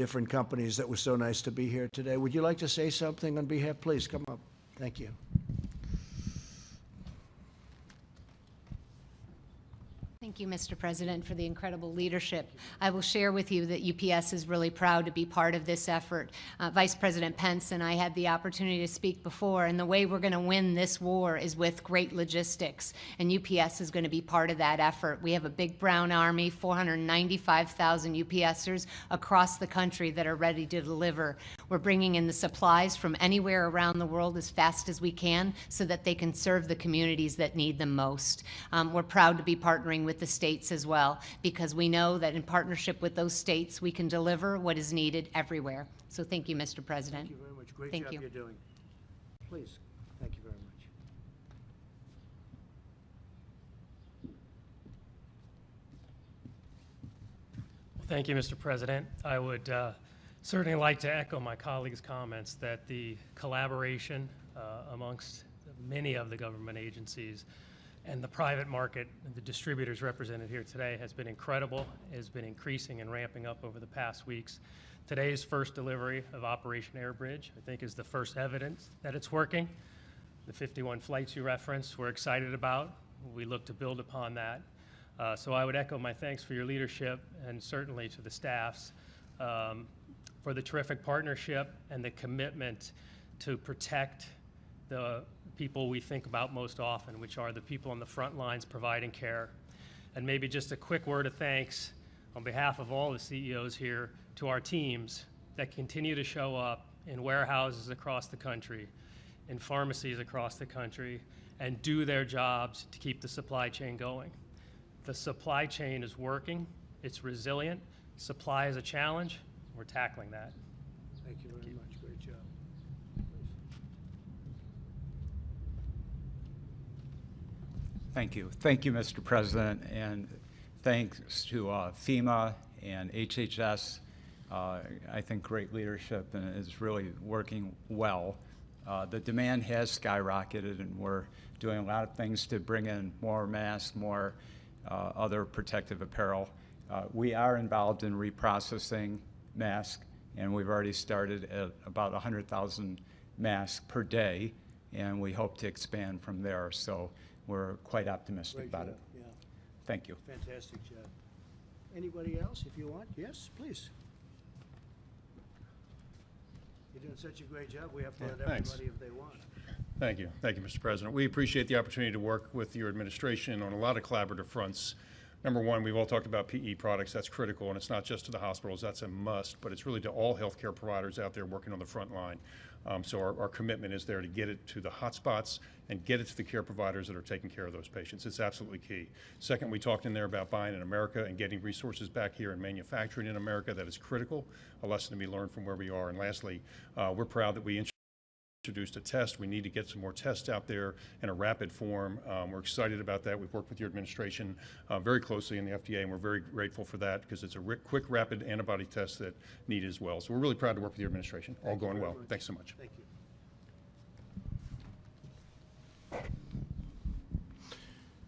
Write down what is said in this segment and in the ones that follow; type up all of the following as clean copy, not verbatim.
different companies that were so nice to be here today. Would you like to say something on behalf? Please come up. Thank you. Thank you, Mr. President, for the incredible leadership. I will share with you that UPS is really proud to be part of this effort. Vice President Pence and I had the opportunity to speak before, and the way we're going to win this war is with great logistics, and UPS is going to be part of that effort. We have a big brown army, 495,000 UPSers across the country that are ready to deliver. We're bringing in the supplies from anywhere around the world as fast as we can so that they can serve the communities that need them most. We're proud to be partnering with the states as well, because we know that in partnership with those states, we can deliver what is needed everywhere. So thank you, Mr. President. Thank you very much. Great job you're doing. Please, thank you very much. Well, thank you, Mr. President. I would certainly like to echo my colleagues' comments that the collaboration amongst many of the government agencies and the private market, the distributors represented here today, has been incredible, has been increasing and ramping up over the past weeks. Today's first delivery of Operation Airbridge, I think, is the first evidence that it's working. The 51 flights you referenced, we're excited about. We look to build upon that. So I would echo my thanks for your leadership, and certainly to the staffs for the terrific partnership and the commitment to protect the people we think about most often, which are the people on the front lines providing care. And maybe just a quick word of thanks on behalf of all the CEOs here to our teams that continue to show up in warehouses across the country, in pharmacies across the country, and do their jobs to keep the supply chain going. The supply chain is working, it's resilient. Supply is a challenge, we're tackling that. Thank you very much. Great job. Thank you. Thank you, Mr. President, and thanks to FEMA and HHS. I think great leadership, and it's really working well. The demand has skyrocketed, and we're doing a lot of things to bring in more masks, more other protective apparel. We are involved in reprocessing masks, and we've already started at about 100,000 masks per day, and we hope to expand from there. So we're quite optimistic about it. Yeah. Thank you. Fantastic job. Anybody else, if you want? Yes, please. You're doing such a great job. We have to let everybody if they want. Thank you. Thank you, Mr. President. We appreciate the opportunity to work with your administration on a lot of collaborative fronts. Number one, we've all talked about PE products. That's critical, and it's not just to the hospitals. That's a must, but it's really to all healthcare providers out there working on the front line. So our commitment is there to get it to the hotspots and get it to the care providers that are taking care of those patients. It's absolutely key. Second, we talked in there about buying in America and getting resources back here and manufacturing in America. That is critical, a lesson to be learned from where we are. And lastly, we're proud that we introduced a test. We need to get some more tests out there in a rapid form. We're excited about that. We've worked with your administration very closely in the FDA, and we're very grateful for that because it's a quick, rapid antibody test that needed as well. So we're really proud to work with your administration. All going well. Thanks so much. Thank you.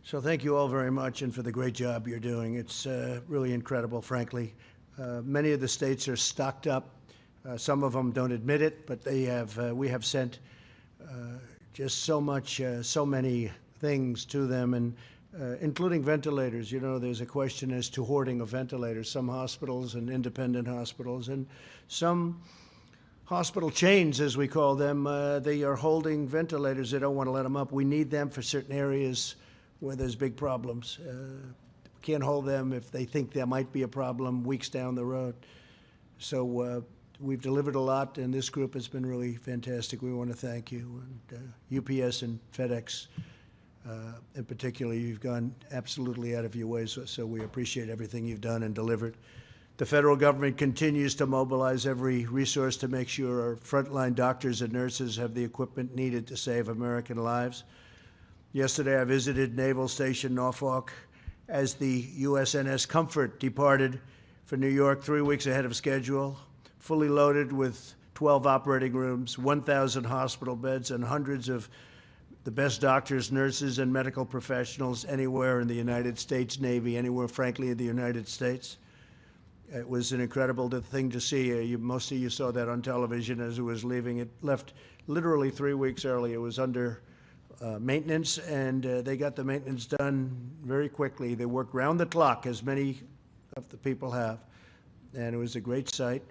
So thank you all very much, and for the great job you're doing. It's really incredible, frankly. Many of the states are stocked up. Some of them don't admit it, but they have. We have sent just so many things to them, and including ventilators. You know, there's a question as to hoarding of ventilators. Some hospitals and independent hospitals, and some hospital chains, as we call them, they are holding ventilators. They don't want to let them up. We need them for certain areas where there's big problems. Can't hold them if they think there might be a problem weeks down the road. So we've delivered a lot, and this group has been really fantastic. We want to thank you, and UPS and FedEx in particular. You've gone absolutely out of your way, so we appreciate everything you've done and delivered. The federal government continues to mobilize every resource to make sure our frontline doctors and nurses have the equipment needed to save American lives. Yesterday, I visited Naval Station Norfolk as the USNS Comfort departed for New York 3 weeks ahead of schedule, fully loaded with 12 operating rooms, 1,000 hospital beds, and hundreds of the best doctors, nurses, and medical professionals anywhere in the United States Navy, anywhere, frankly, in the United States. It was an incredible thing to see. Most of you saw that on television as it was leaving. It left literally 3 weeks early. It was under maintenance, and they got the maintenance done very quickly. They worked round the clock, as many of the people have, and it was a great sight.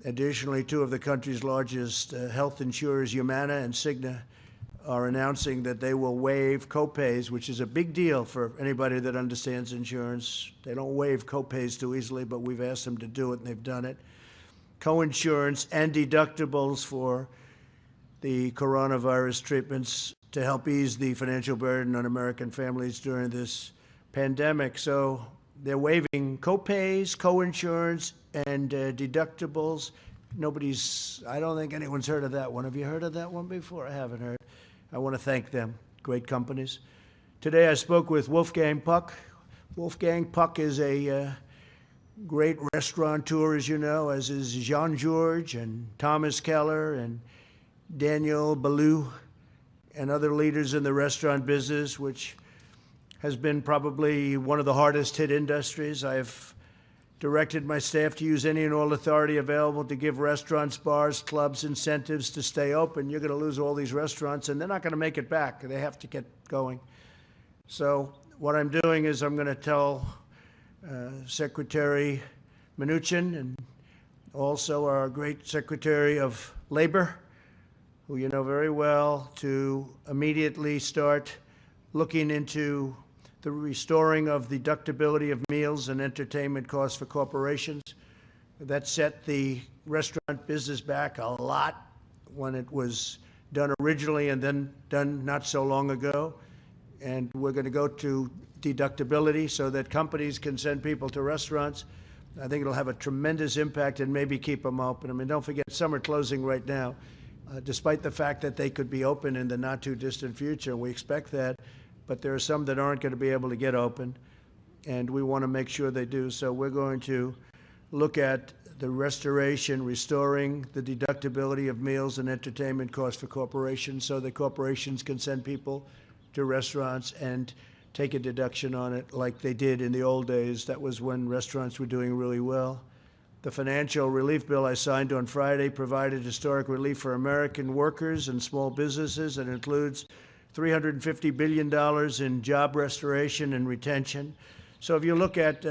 Additionally, two of the country's largest health insurers, Humana and Cigna, are announcing that they will waive copays, which is a big deal for anybody that understands insurance. They don't waive copays too easily, but we've asked them to do it, and they've done it. Coinsurance and deductibles for the coronavirus treatments to help ease the financial burden on American families during this pandemic. So they're waiving copays, coinsurance, and deductibles. I don't think anyone's heard of that one. Have you heard of that one before? I haven't heard. I want to thank them. Great companies. Today I spoke with Wolfgang Puck. Wolfgang Puck is a great restaurateur, as you know, as is Jean-Georges and Thomas Keller and Daniel Ballou and other leaders in the restaurant business, which has been probably one of the hardest hit industries. I've directed my staff to use any and all authority available to give restaurants, bars, clubs incentives to stay open. You're going to lose all these restaurants, and they're not going to make it back. They have to get going. So what I'm doing is I'm going to tell Secretary Mnuchin and also our great Secretary of Labor, who you know very well, to immediately start looking into the restoring of the deductibility of meals and entertainment costs for corporations. That set the restaurant business back a lot when it was done originally and then done not so long ago. And we're going to go to deductibility so that companies can send people to restaurants. I think it'll have a tremendous impact and maybe keep them open. I mean, don't forget, some are closing right now, despite the fact that they could be open in the not too distant future. We expect that. But there are some that aren't going to be able to get open, and we want to make sure they do. So we're going to look at the restoring the deductibility of meals and entertainment costs for corporations so that corporations can send people to restaurants and take a deduction on it like they did in the old days. That was when restaurants were doing really well. The financial relief bill I signed on Friday provided historic relief for American workers and small businesses. It includes $350 billion in job restoration and retention. So if you look at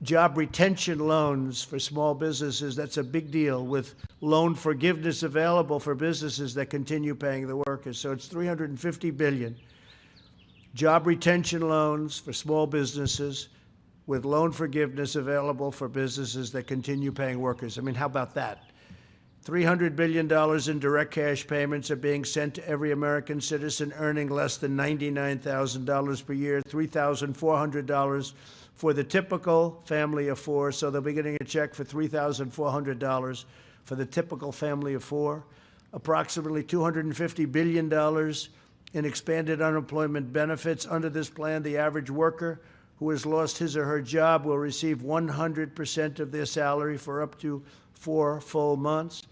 job retention loans for small businesses, that's a big deal, with loan forgiveness available for businesses that continue paying the workers. So it's $350 billion. Job retention loans for small businesses with loan forgiveness available for businesses that continue paying workers. I mean, how about that? $300 billion in direct cash payments are being sent to every American citizen earning less than $99,000 per year, $3,400 for the typical family of four. So they'll be getting a check for $3,400 for the typical family of four. Approximately $250 billion in expanded unemployment benefits. Under this plan, the average worker who has lost his or her job will receive 100% of their salary for up to 4 full months.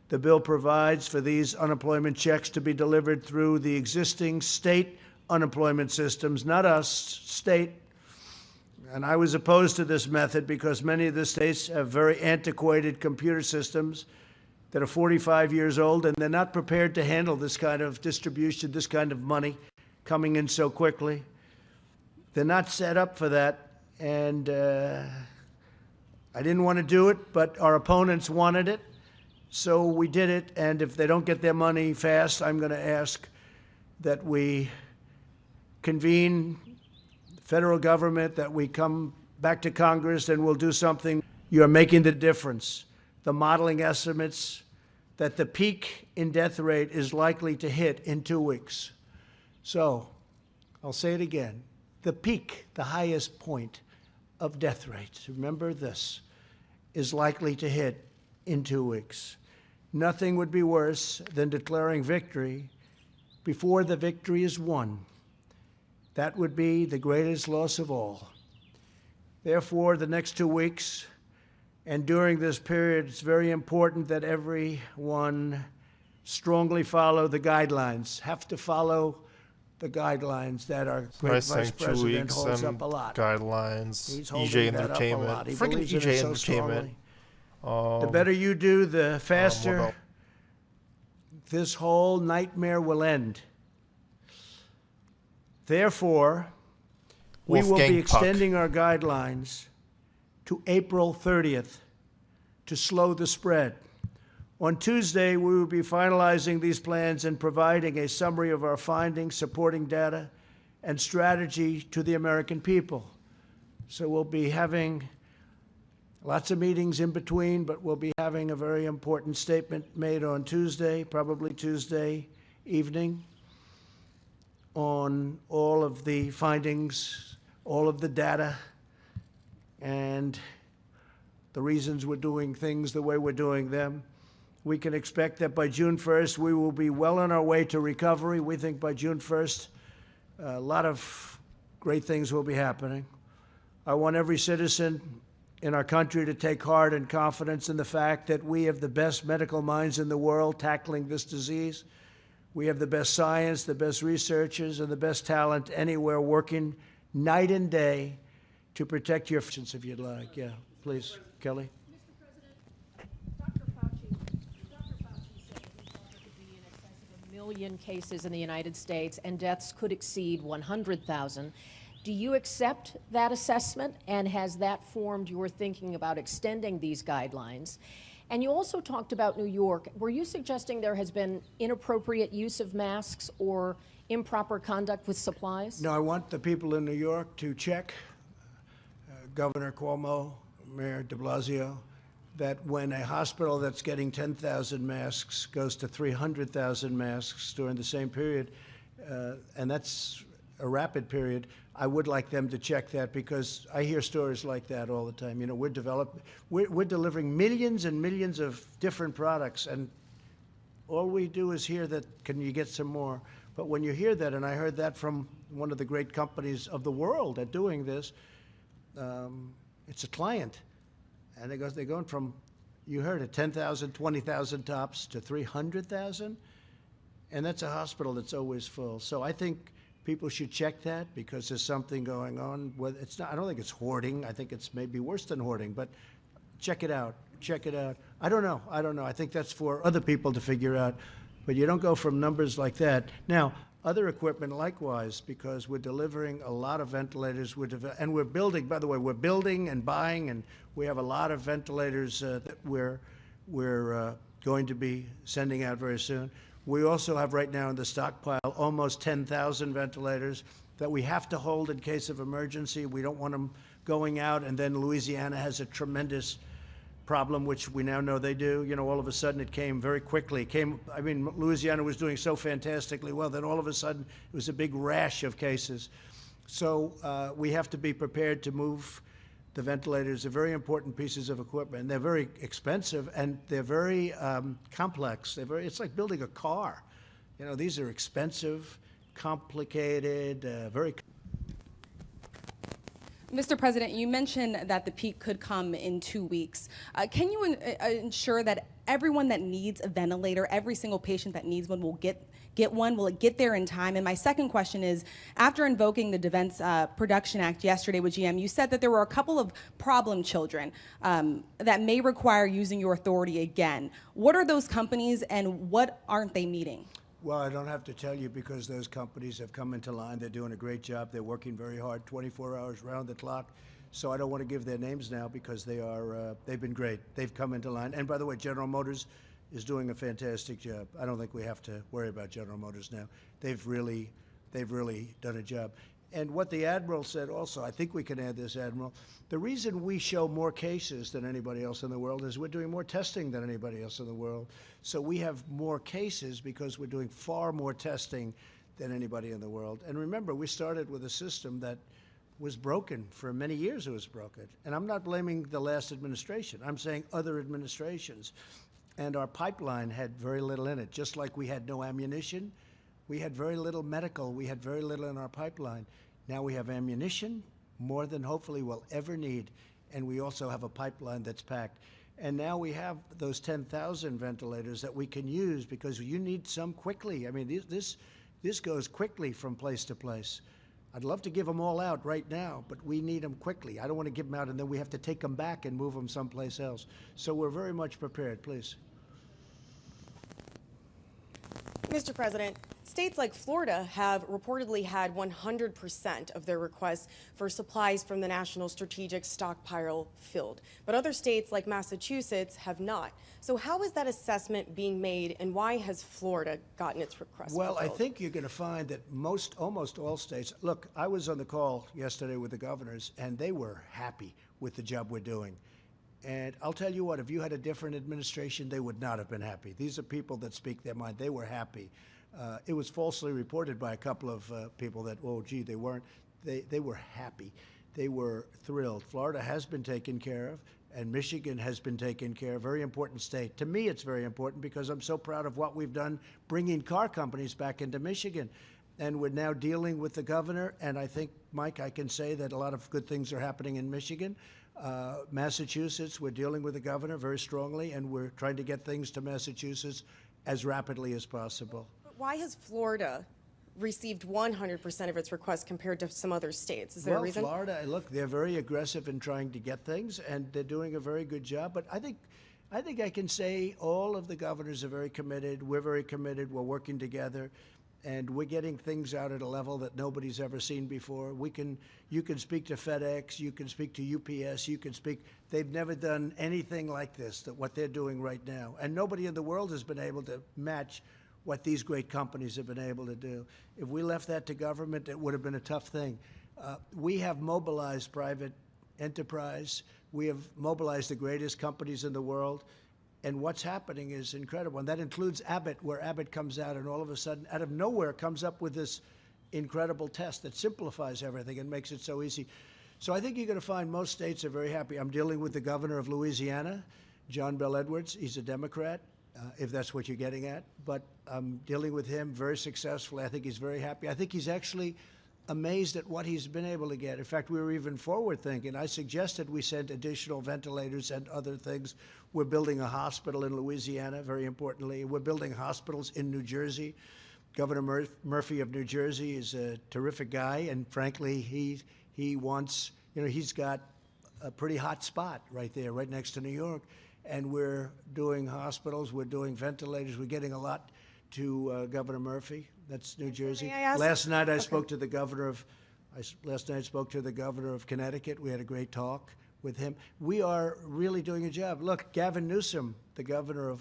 The bill provides for these unemployment checks to be delivered through the existing state unemployment systems, not us, state. And I was opposed to this method because many of the states have very antiquated computer systems that are 45 years old, and they're not prepared to handle this kind of distribution, this kind of money coming in so quickly. They're not set up for that, and I didn't want to do it, but our opponents wanted it. So we did it, and if they don't get their money fast, I'm going to ask that we convene the federal government, that we come back to Congress, and we'll do something. You're making the difference. The modeling estimates that the peak in death rate is likely to hit in 2 weeks. So I'll say it again. The peak, the highest point of death rates, remember this, is likely to hit in 2 weeks. Nothing would be worse than declaring victory before the victory is won. That would be the greatest loss of all. Therefore, the next 2 weeks and during this period, it's very important that everyone strongly follow the guidelines, have to follow the guidelines that our So I great saying Vice 2 President weeks holds and up a lot. guidelines, He's holding EJ that up a lot. Entertainment. He Friggin' believes in EJ it so Entertainment. strongly. The better you do, the faster what else? this whole nightmare will end. Therefore, we will Wolfgang be Puck. extending our guidelines to April 30th to slow the spread. On Tuesday, we will be finalizing these plans and providing a summary of our findings, supporting data, and strategy to the American people. So we'll be having lots of meetings in between, but we'll be having a very important statement made on Tuesday, probably Tuesday evening, on all of the findings, all of the data, and the reasons we're doing things the way we're doing them. We can expect that by June 1st, we will be well on our way to recovery. We think by June 1st, a lot of great things will be happening. I want every citizen in our country to take heart and confidence in the fact that we have the best medical minds in the world tackling this disease. We have the best science, the best researchers, and the best talent anywhere working night and day to protect your patients, if you'd like. Yeah, please, Kelly. Dr. Fauci said that he thought there could be in excess of 1 million cases in the United States and deaths could exceed 100,000. Do you accept that assessment, and has that formed your thinking about extending these guidelines? And you also talked about New York. Were you suggesting there has been inappropriate use of masks or improper conduct with supplies? No, I want the people in New York to check, Governor Cuomo, Mayor de Blasio, that when a hospital that's getting 10,000 masks goes to 300,000 masks during the same period, and that's a rapid period, I would like them to check that, because I hear stories like that all the time. You know, we're delivering millions and millions of different products, and all we do is hear that, can you get some more? But when you hear that, and I heard that from one of the great companies of the world at doing this, it's a client. And they're going from, you heard it, 10,000, 20,000 tops to 300,000. And that's a hospital that's always full. So I think people should check that, because there's something going on. Well, it's not, I don't think it's hoarding. I think it's maybe worse than hoarding, but check it out. Check it out. I don't know. I think that's for other people to figure out. But you don't go from numbers like that. Now, other equipment likewise, because we're delivering a lot of ventilators, and we're building, by the way, we're building and buying, and we have a lot of ventilators that we're going to be sending out very soon. We also have right now in the stockpile almost 10,000 ventilators that we have to hold in case of emergency. We don't want them going out, and then Louisiana has a tremendous problem, which we now know they do. You know, all of a sudden it came very quickly. Louisiana was doing so fantastically well, then all of a sudden it was a big rash of cases. So we have to be prepared to move the ventilators. They're very important pieces of equipment. They're very expensive, and they're very complex. It's like building a car. You know, these are expensive, complicated, very. Mr. President, you mentioned that the peak could come in 2 weeks. Can you ensure that everyone that needs a ventilator, every single patient that needs one, will get one? Will it get there in time? And my second question is, after invoking the Defense Production Act yesterday with GM, you said that there were a couple of problem children that may require using your authority again. What are those companies, and what aren't they meeting? Well, I don't have to tell you, because those companies have come into line. They're doing a great job. They're working very hard, 24 hours round the clock. So I don't want to give their names now, because they've been great. They've come into line. And by the way, General Motors is doing a fantastic job. I don't think we have to worry about General Motors now. They've really done a job. And what the Admiral said also, I think we can add this, Admiral, the reason we show more cases than anybody else in the world is we're doing more testing than anybody else in the world. So we have more cases because we're doing far more testing than anybody in the world. And remember, we started with a system that was broken. For many years it was broken. And I'm not blaming the last administration. I'm saying other administrations. And our pipeline had very little in it. Just like we had no ammunition, we had very little medical. We had very little in our pipeline. Now we have ammunition, more than hopefully we'll ever need. And we also have a pipeline that's packed. And now we have those 10,000 ventilators that we can use, because you need some quickly. I mean, This goes quickly from place to place. I'd love to give them all out right now, but we need them quickly. I don't want to give them out and then we have to take them back and move them someplace else. So we're very much prepared, please. Mr. President, states like Florida have reportedly had 100% of their requests for supplies from the National Strategic Stockpile filled, but other states like Massachusetts have not. So how is that assessment being made, and why has Florida gotten its request Well, I fulfilled? think you're going to find that almost all states, look, I was on the call yesterday with the governors, and they were happy with the job we're doing. And I'll tell you what, if you had a different administration, they would not have been happy. These are people that speak their mind. They were happy. It was falsely reported by a couple of people that, oh, gee, they weren't. They were happy. They were thrilled. Florida has been taken care of, and Michigan has been taken care of. Very important state. To me, it's very important because I'm so proud of what we've done bringing car companies back into Michigan. And we're now dealing with the governor, and I think, Mike, I can say that a lot of good things are happening in Michigan. Massachusetts, we're dealing with the governor very strongly, and we're trying to get things to Massachusetts as rapidly as possible. But why has Florida received 100% of its requests compared to some other states? Is there a reason? Well, Florida, look, they're very aggressive in trying to get things, and they're doing a very good job. But I think I can say all of the governors are very committed. We're very committed. We're working together. And we're getting things out at a level that nobody's ever seen before. You can speak to FedEx, you can speak to UPS, they've never done anything like this, what they're doing right now. And nobody in the world has been able to match what these great companies have been able to do. If we left that to government, it would have been a tough thing. We have mobilized private enterprise. We have mobilized the greatest companies in the world. And what's happening is incredible. And that includes Abbott, where Abbott comes out and all of a sudden, out of nowhere, comes up with this incredible test that simplifies everything and makes it so easy. So I think you're going to find most states are very happy. I'm dealing with the governor of Louisiana, John Bel Edwards. He's a Democrat, if that's what you're getting at. But I'm dealing with him very successfully. I think he's very happy. I think he's actually amazed at what he's been able to get. In fact, we were even forward thinking. I suggested we send additional ventilators and other things. We're building a hospital in Louisiana, very importantly. We're building hospitals in New Jersey. Governor Murphy of New Jersey is a terrific guy, and frankly, he wants, he's got a pretty hot spot right there, right next to New York. And we're doing hospitals, we're doing ventilators, we're getting a lot to Governor Murphy. That's New Jersey. May I ask? Last night I spoke to the governor of Connecticut. We had a great talk with him. We are really doing a job. Look, Gavin Newsom, the governor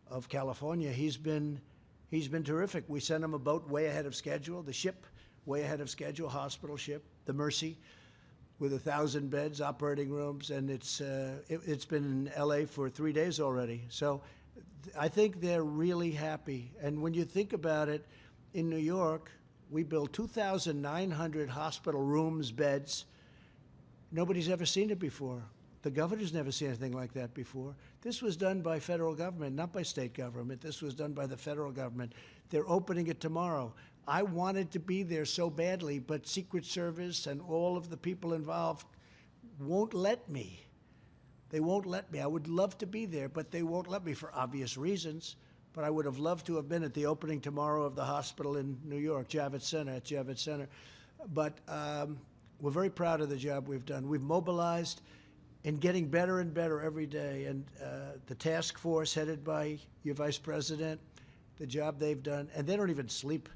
of California, he's been terrific. We sent him a boat way ahead of schedule, the ship way ahead of schedule, hospital ship, the Mercy, with 1,000 beds, operating rooms, and it's been in LA for 3 days already. So I think they're really happy. And when you think about it, in New York, we built 2,900 hospital rooms, beds. Nobody's ever seen it before. The governor's never seen anything like that before. This was done by federal government, not by state government. This was done by the federal government. They're opening it tomorrow. I wanted to be there so badly, but Secret Service and all of the people involved won't let me. They won't let me. I would love to be there, but they won't let me for obvious reasons. But I would have loved to have been at the opening tomorrow of the hospital in New York, Javits Center. But we're very proud of the job we've done. We've mobilized and getting better and better every day. And the task force headed by your vice president, the job they've done, and they don't even sleep.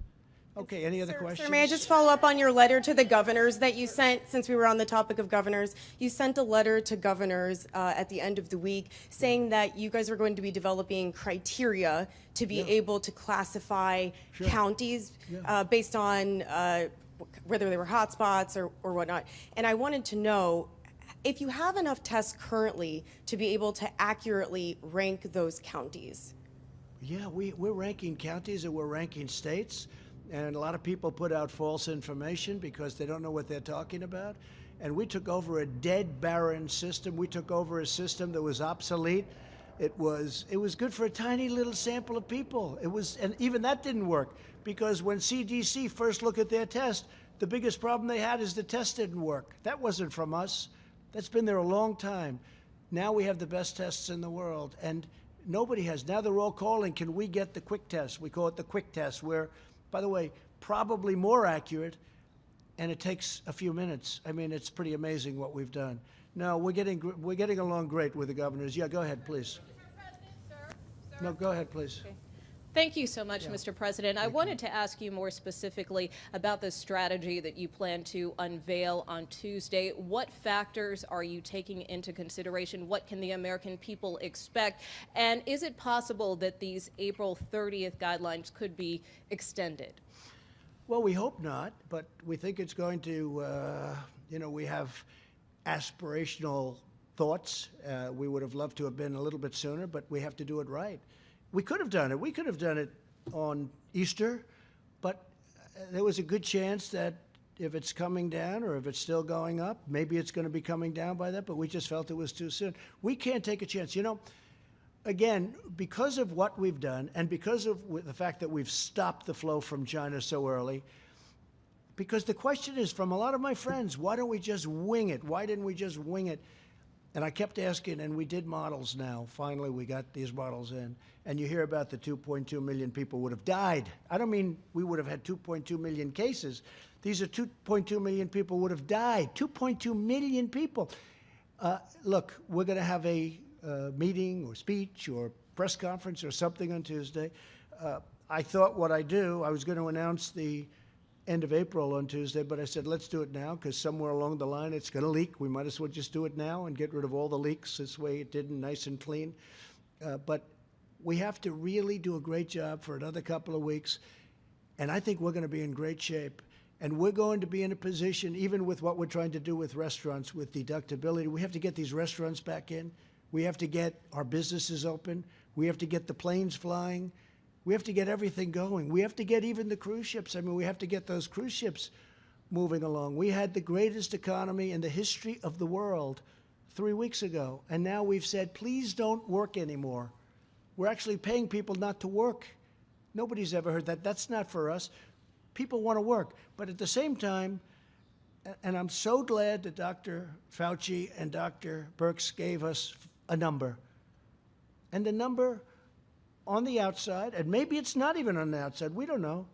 Okay, any other questions? Sir, may I just follow up on your letter to the governors that you sent, since we were on the topic of governors? You sent a letter to governors at the end of the week saying that you guys were going to be developing criteria to be able to classify counties based on whether they were hotspots or whatnot. And I wanted to know if you have enough tests currently to be able to accurately rank those counties. Yeah, we're ranking counties and we're ranking states. And a lot of people put out false information because they don't know what they're talking about. And we took over a dead, barren system. We took over a system that was obsolete. It was good for a tiny little sample of people. And even that didn't work because when CDC first looked at their test, the biggest problem they had is the test didn't work. That wasn't from us. That's been there a long time. Now we have the best tests in the world. And nobody has. Now they're all calling, can we get the quick test? We call it the quick test, where by the way, probably more accurate, and it takes a few minutes. I mean, it's pretty amazing what we've done. No, we're getting along great with the governors. Yeah, go ahead, please. No, go ahead, please. Thank you so much, Mr. President. I wanted to ask you more specifically about the strategy that you plan to unveil on Tuesday. What factors are you taking into consideration? What can the American people expect? And is it possible that these April 30th guidelines could be extended? Well, we hope not, but we think it's going to, we have aspirational thoughts. We would have loved to have been a little bit sooner, but we have to do it right. We could have done it. We could have done it on Easter, but there was a good chance that if it's coming down or if it's still going up, maybe it's going to be coming down by that, but we just felt it was too soon. We can't take a chance. Again, because of what we've done and because of the fact that we've stopped the flow from China so early, because the question is from a lot of my friends, why don't we just wing it? Why didn't we just wing it? And I kept asking, and we did models now. Finally, we got these models in. And you hear about the 2.2 million people would have died. I don't mean we would have had 2.2 million cases. These are 2.2 million people would have died. 2.2 million people. Look, we're going to have a meeting or speech or press conference or something on Tuesday. I thought what I was going to announce the end of April on Tuesday, but I said, let's do it now, because somewhere along the line it's going to leak. We might as well just do it now and get rid of all the leaks. This way it didn't, nice and clean. But we have to really do a great job for another couple of weeks, and I think we're going to be in great shape. And we're going to be in a position, even with what we're trying to do with restaurants, with deductibility, we have to get these restaurants back in. We have to get our businesses open. We have to get the planes flying. We have to get everything going. We have to get even the cruise ships. I mean, we have to get those cruise ships moving along. We had the greatest economy in the history of the world 3 weeks ago, and now we've said, please don't work anymore. We're actually paying people not to work. Nobody's ever heard that. That's not for us. People want to work. But at the same time, and I'm so glad that Dr. Fauci and Dr. Birx gave us a number. And the number on the outside, and maybe it's not even on the outside, we don't know,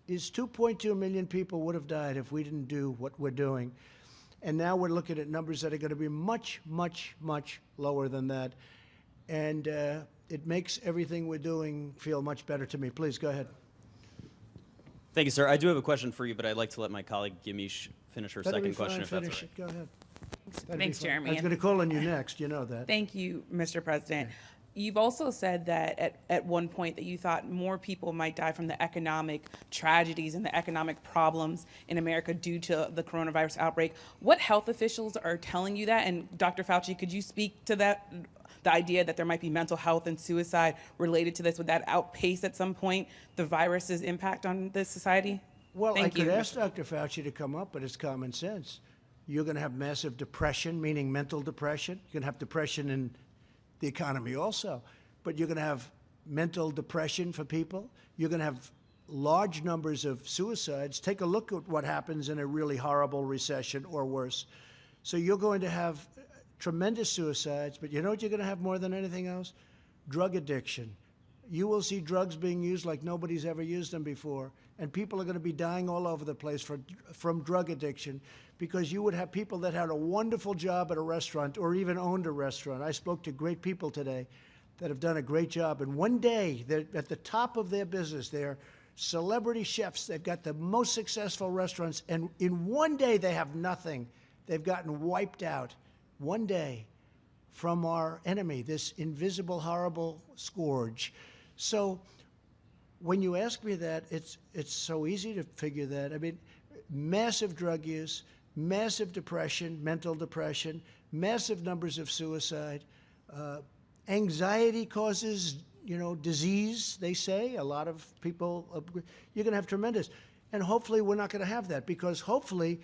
is 2.2 million people would have died if we didn't do what we're doing. And now we're looking at numbers that are going to be much, much, much lower than that. And it makes everything we're doing feel much better to me. Please, go ahead. Thank you, sir. I do have a question for you, but I'd like to let my colleague Gimish finish her second question, if that's all right. Go ahead. Thanks, Jeremy. I was going to call on you next, you know that. Thank you, Mr. President. You've also said that at one point that you thought more people might die from the economic tragedies and the economic problems in America due to the coronavirus outbreak. What health officials are telling you that? And Dr. Fauci, could you speak to that, the idea that there might be mental health and suicide related to this? Would that outpace at some point the virus's impact on this society? Well, Thank I could you. ask Dr. Fauci to come up, but it's common sense. You're going to have massive depression, meaning mental depression. You're going to have depression in the economy also, but you're going to have mental depression for people. You're going to have large numbers of suicides. Take a look at what happens in a really horrible recession or worse. So you're going to have tremendous suicides, but you know what you're going to have more than anything else? Drug addiction. You will see drugs being used like nobody's ever used them before, and people are going to be dying all over the place from drug addiction, because you would have people that had a wonderful job at a restaurant or even owned a restaurant. I spoke to great people today that have done a great job, and one day they're at the top of their business. They're celebrity chefs. They've got the most successful restaurants, and in one day they have nothing. They've gotten wiped out one day from our enemy, this invisible, horrible scourge. So when you ask me that, it's so easy to figure that. I mean, massive drug use, massive depression, mental depression, massive numbers of suicide. Anxiety causes, disease, they say. A lot of people, you're going to have tremendous. And hopefully we're not going to have that, because hopefully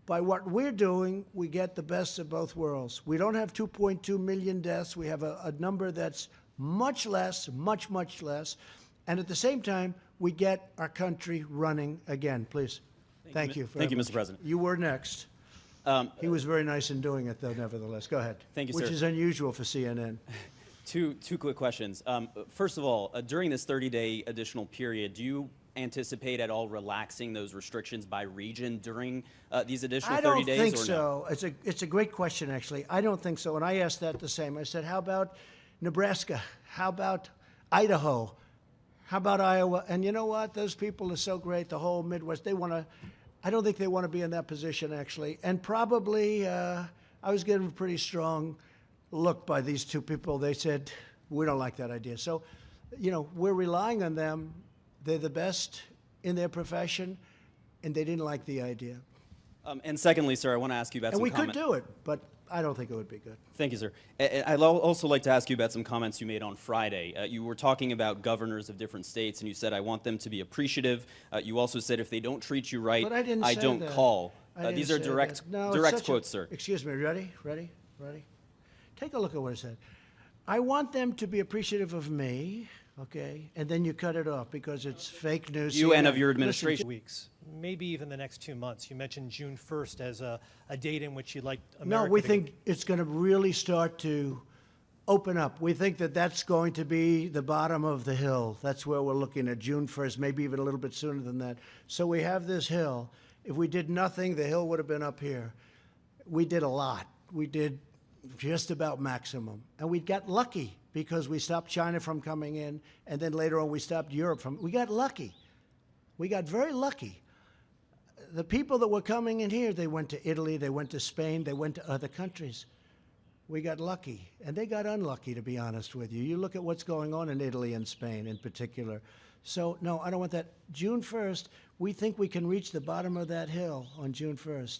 by what we're doing, we get the best of both worlds. We don't have 2.2 million deaths. We have a number that's much less, much, much less. And at the same time, we get our country running again. Please. Thank you. Thank you, Mr. President. You were next. He was very nice in doing it, though, nevertheless. Go ahead. Thank you, Which sir. is unusual for CNN. Two quick questions. First of all, during this 30-day additional period, do you anticipate at all relaxing those restrictions by region during these additional I 30 don't days? think or no? so. It's a great question, actually. I don't think so. And I asked that the same. I said, how about Nebraska? How about Idaho? How about Iowa? And you know what? Those people are so great, the whole Midwest. I don't think they want to be in that position, actually. And probably, I was given a pretty strong look by these two people. They said, we don't like that idea. So, we're relying on them. They're the best in their profession, and they didn't like the idea. And secondly, sir, I want to ask you about And some we could comment- do it, but I don't think it would be good. Thank you, sir. I'd also like to ask you about some comments you made on Friday. You were talking about governors of different states, and you said, I want them to be appreciative. You also said, if they don't treat you right, But I didn't say don't that. call. I didn't These are say direct, that. No, it's direct such quotes, sir. Excuse me, ready? Take a look at what I said. I want them to be appreciative of me, okay? And then you cut it off because it's fake news. You and CNN. of your Listen, administration. Weeks, maybe even the next 2 months. You mentioned June 1st as a date in which you'd like No, America we to think it's going to really start to open up. We think that that's going to be the bottom of the hill. That's where we're looking at, June 1st, maybe even a little bit sooner than that. So we have this hill. If we did nothing, the hill would have been up here. We did a lot. We did just about maximum. And we got lucky because we stopped China from coming in, and then later on we stopped Europe from. We got lucky. We got very lucky. The people that were coming in here, they went to Italy, they went to Spain, they went to other countries. We got lucky, and they got unlucky, to be honest with you. You look at what's going on in Italy and Spain in particular. So, no, I don't want that. June 1st, we think we can reach the bottom of that hill on June 1st,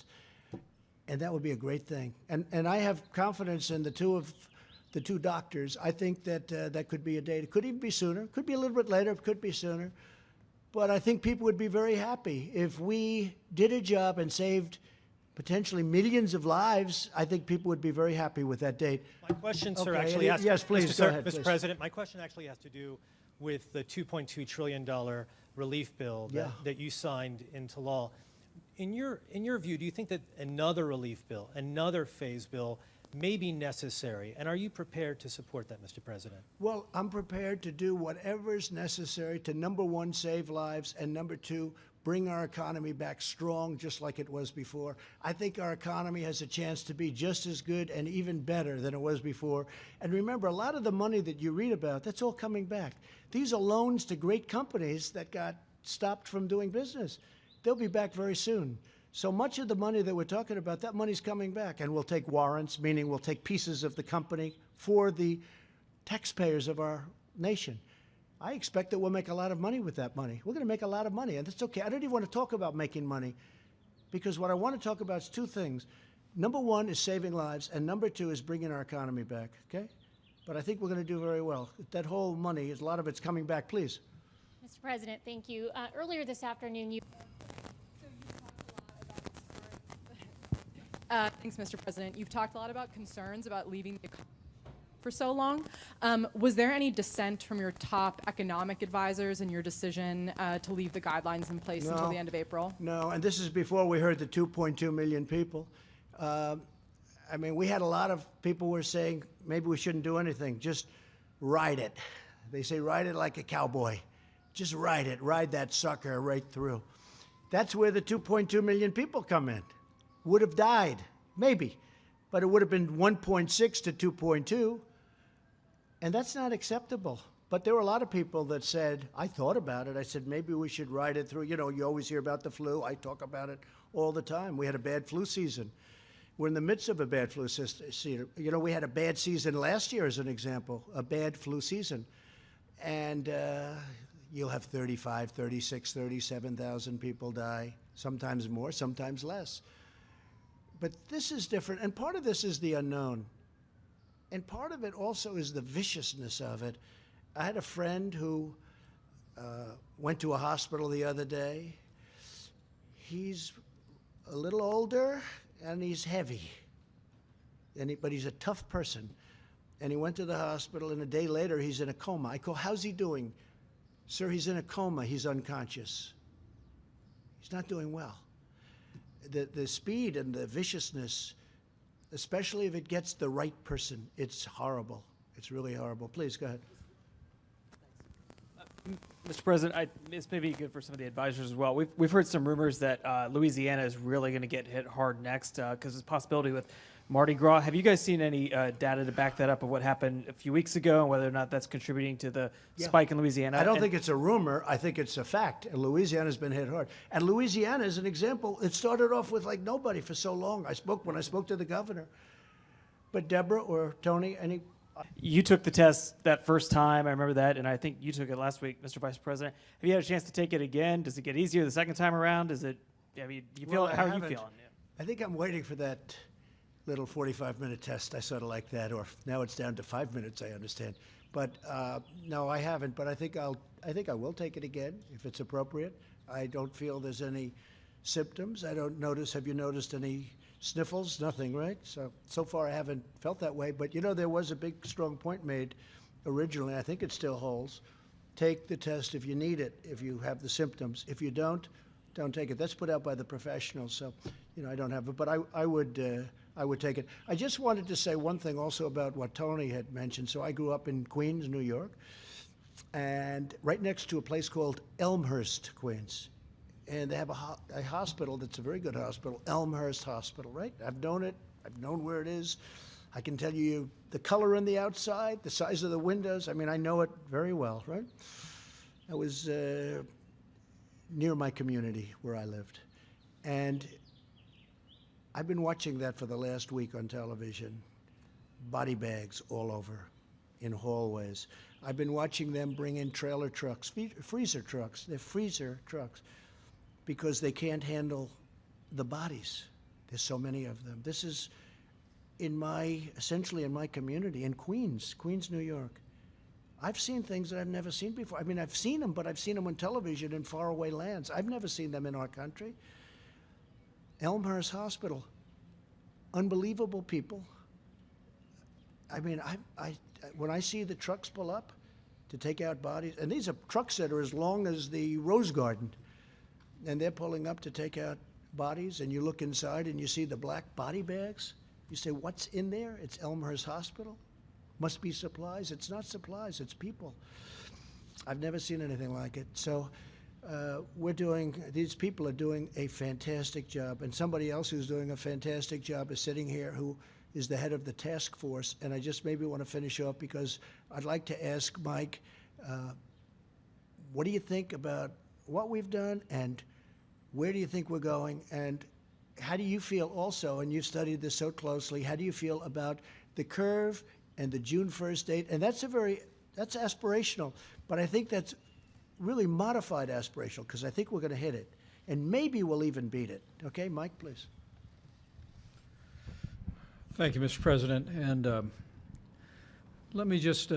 and that would be a great thing. And I have confidence in the two doctors. I think that that could be a date. It could even be sooner. Could be a little bit later. It could be sooner. But I think people would be very happy if we did a job and saved potentially millions of lives. I think people would be very happy with that date. My question, sir, Okay, actually has yes, please, Mr. go Sir, ahead, Mr. please. President, my question actually has to do with the $2.2 trillion relief bill Yeah. that you signed into law. In your view, do you think that another relief bill, another phase bill, may be necessary? And are you prepared to support that, Mr. President? Well, I'm prepared to do whatever's necessary to, number one, save lives, and number two, bring our economy back strong just like it was before. I think our economy has a chance to be just as good and even better than it was before. And remember, a lot of the money that you read about, that's all coming back. These are loans to great companies that got stopped from doing business. They'll be back very soon. So much of the money that we're talking about, that money's coming back. And we'll take warrants, meaning we'll take pieces of the company for the taxpayers of our nation. I expect that we'll make a lot of money with that money. We're going to make a lot of money, and that's okay. I don't even want to talk about making money, because what I want to talk about is two things. Number one is saving lives, and number two is bringing our economy back, okay? But I think we're going to do very well. That whole money, a lot of it's coming back. Please. Mr. President, thank you. Earlier this afternoon, you. Thanks, Mr. President. You've talked a lot about concerns about leaving the economy for so long. Was there any dissent from your top economic advisors in your decision to leave the guidelines in place until the end of April? No, and this is before we heard the 2.2 million people. I mean, we had a lot of people were saying maybe we shouldn't do anything, just ride it. They say ride it like a cowboy. Just ride it, ride that sucker right through. That's where the 2.2 million people come in. Would have died, maybe, but it would have been 1.6 to 2.2, and that's not acceptable. But there were a lot of people that said, I thought about it. I said, maybe we should ride it through. You know, you always hear about the flu. I talk about it all the time. We had a bad flu season. We're in the midst of a bad flu season. You know, we had a bad season last year, as an example, a bad flu season. And you'll have 35, 36, 37,000 people die, sometimes more, sometimes less. But this is different, and part of this is the unknown. And part of it also is the viciousness of it. I had a friend who went to a hospital the other day. He's a little older, and he's heavy. But he's a tough person. And he went to the hospital, and a day later, he's in a coma. I call, how's he doing? Sir, he's in a coma. He's unconscious. He's not doing well. The speed and the viciousness, especially if it gets the right person, it's horrible. It's really horrible. Please, go ahead. Mr. President, this may be good for some of the advisors as well. We've heard some rumors that Louisiana is really going to get hit hard next because there's a possibility with Mardi Gras. Have you guys seen any data to back that up of what happened a few weeks ago and whether or not that's contributing to the spike in Louisiana? I don't think it's a rumor. I think it's a fact. And Louisiana's been hit hard. And Louisiana is an example. It started off with like nobody for so long. When I spoke to the governor. But Deborah or Tony, any? You took the test that first time. I remember that, and I think you took it last week, Mr. Vice President. Have you had a chance to take it again? Does it get easier the second time around? Does it? I mean, you feel? Well, How are you feeling? I think I'm waiting for that little 45-minute test. I sort of like that, or now it's down to 5 minutes. I understand, but no, I haven't. But I think I will take it again if it's appropriate. I don't feel there's any symptoms. I don't notice. Have you noticed any sniffles? Nothing, right? So far I haven't felt that way. But you know, there was a big, strong point made originally. I think it still holds. Take the test if you need it. If you have the symptoms. If you don't take it. That's put out by the professionals. So, you know, I don't have it, but I would take it. I just wanted to say one thing also about what Tony had mentioned. So I grew up in Queens, New York, and right next to a place called Elmhurst, Queens. And they have a hospital that's a very good hospital, Elmhurst Hospital, right? I've known it. I've known where it is. I can tell you the color on the outside, the size of the windows. I mean, I know it very well, right? I was near my community where I lived. And I've been watching that for the last week on television. Body bags all over in hallways. I've been watching them bring in trailer trucks, freezer trucks. They're freezer trucks because they can't handle the bodies. There's so many of them. This is essentially in my community, in Queens, New York. I've seen things that I've never seen before. I mean, I've seen them, but I've seen them on television in faraway lands. I've never seen them in our country. Elmhurst Hospital, unbelievable people. I mean, when I see the trucks pull up to take out bodies, and these are trucks that are as long as the Rose Garden, and they're pulling up to take out bodies, and you look inside and you see the black body bags. You say, what's in there? It's Elmhurst Hospital. Must be supplies. It's not supplies, it's people. I've never seen anything like it. So these people are doing a fantastic job. And somebody else who's doing a fantastic job is sitting here who is the head of the task force. And I just maybe want to finish off because I'd like to ask Mike, what do you think about what we've done and where do you think we're going? And how do you feel also, and you've studied this so closely, how do you feel about the curve and the June 1st date? And that's aspirational, but I think that's really modified aspirational because I think we're going to hit it. And maybe we'll even beat it. Okay, Mike, please. Thank you, Mr. President. And let me just